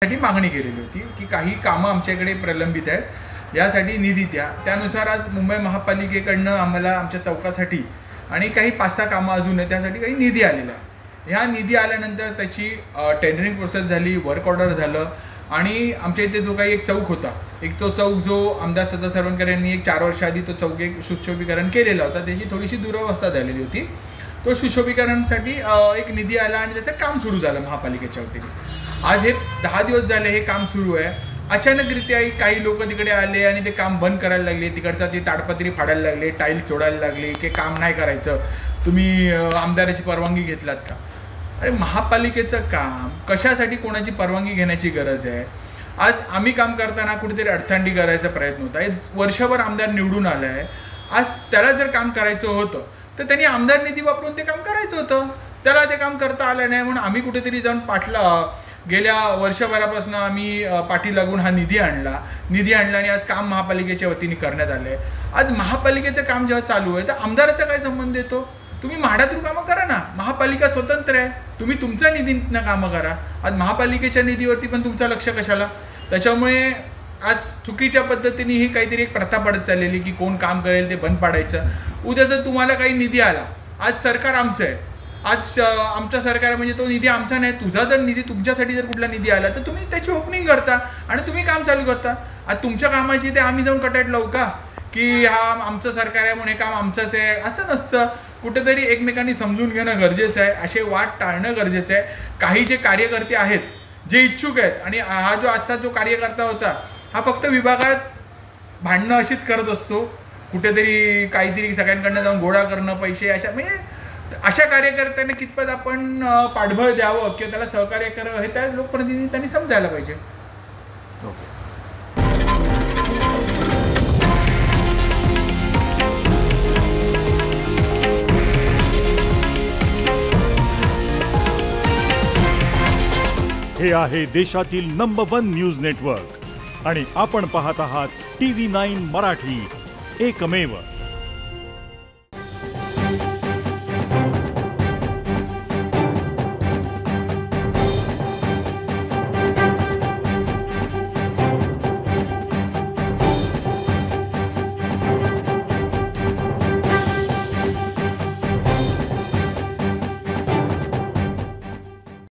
साठी मागणी केलेली होती की काही कामं आमच्याकडे प्रलंबित आहेत, यासाठी निधी द्या. त्यानुसार आज मुंबई महापालिकेकडनं आम्हाला आमच्या चौकासाठी आणि काही 5-6 कामं अजून आहेत, त्यासाठी काही निधी आलेला आहे. ह्या निधी आल्यानंतर त्याची टेंडरिंग प्रोसेस झाली, वर्क ऑर्डर झालं आणि आमच्या इथे जो काही एक चौक होता, एक तो चौक जो आमदार सदा सरवणकर यांनी एक 4 वर्ष आधी तो चौक एक सुशोभीकरण केलेला होता, त्याची थोडीशी दुरवस्था झालेली होती. तो सुशोभीकरणासाठी एक निधी आला आणि त्याचं काम सुरू झालं महापालिकेच्या वतीने. आज हे 10 दिवस झाले हे काम सुरू आहे. अचानकरित्या काही लोक तिकडे आले आणि ते काम बंद करायला लागले. तिकडचा ती ताडपत्री फाडायला लागले, टाईल्स सोडायला लागले की काम नाही करायचं, तुम्ही आमदाराची परवानगी घेतलात का? अरे महापालिकेचं काम कशासाठी कोणाची परवानगी घेण्याची गरज आहे? आज आम्ही काम करताना कुठेतरी अडथांडी करायचा प्रयत्न होता. वर्षभर आमदार निवडून आला आहे. आज त्याला जर काम करायचं होतं तर त्यांनी आमदार निधी वापरून ते काम करायचं होतं. त्याला ते काम करता आलं नाही म्हणून आम्ही कुठेतरी जाऊन गेल्या वर्षभरापासून आम्ही पाठी लागून हा निधी आणला आणि आज काम महापालिकेच्या वतीने करण्यात आलं आहे. आज महापालिकेचं काम जेव्हा चालू आहे तर आमदाराचा काय संबंध येतो? तुम्ही म्हाडातून कामं करा ना, महापालिका स्वतंत्र आहे, तुम्ही तुमच्या निधीतनं कामं करा. आज महापालिकेच्या निधीवरती पण तुमचं लक्ष कशाला? त्याच्यामुळे आज चुकीच्या पद्धतीने ही काहीतरी एक प्रथा पडत चाललेली की कोण काम करेल ते बंद पाडायचं. उद्या जर तुम्हाला काही निधी आला, आज सरकार आमचं आहे, आज आमचं सरकार म्हणजे तो निधी आमचा नाही, तुझा जर निधी तुमच्यासाठी जर कुठला निधी आला तर तुम्ही त्याची ओपनिंग करता आणि तुम्ही काम चालू करता. आज तुमच्या कामाची ते आम्ही जाऊन कटाट लावू का की हा आमचं सरकार आहे म्हणून हे काम आमचंच आहे? असं नसतं. कुठेतरी एकमेकांनी समजून घेणं गरजेचं आहे, असे वाद टाळणं गरजेचं आहे. काही जे कार्यकर्ते आहेत, जे इच्छुक आहेत, आणि हा जो आजचा जो कार्यकर्ता होता हा फक्त विभागात भांडणं अशीच करत असतो, कुठेतरी काहीतरी सगळ्यांकडनं जाऊन गोळा करणं पैसे, अशा कार्यकर्त्यांना कितपत आपण पाठबळ द्यावं किंवा त्याला सहकार्य करावं हे त्या लोकप्रतिनिधींनी समजायला पाहिजे. हे आहे देशातील नंबर 1 न्यूज नेटवर्क आणि आपण पाहत आहात TV9 मराठी, एकमेव.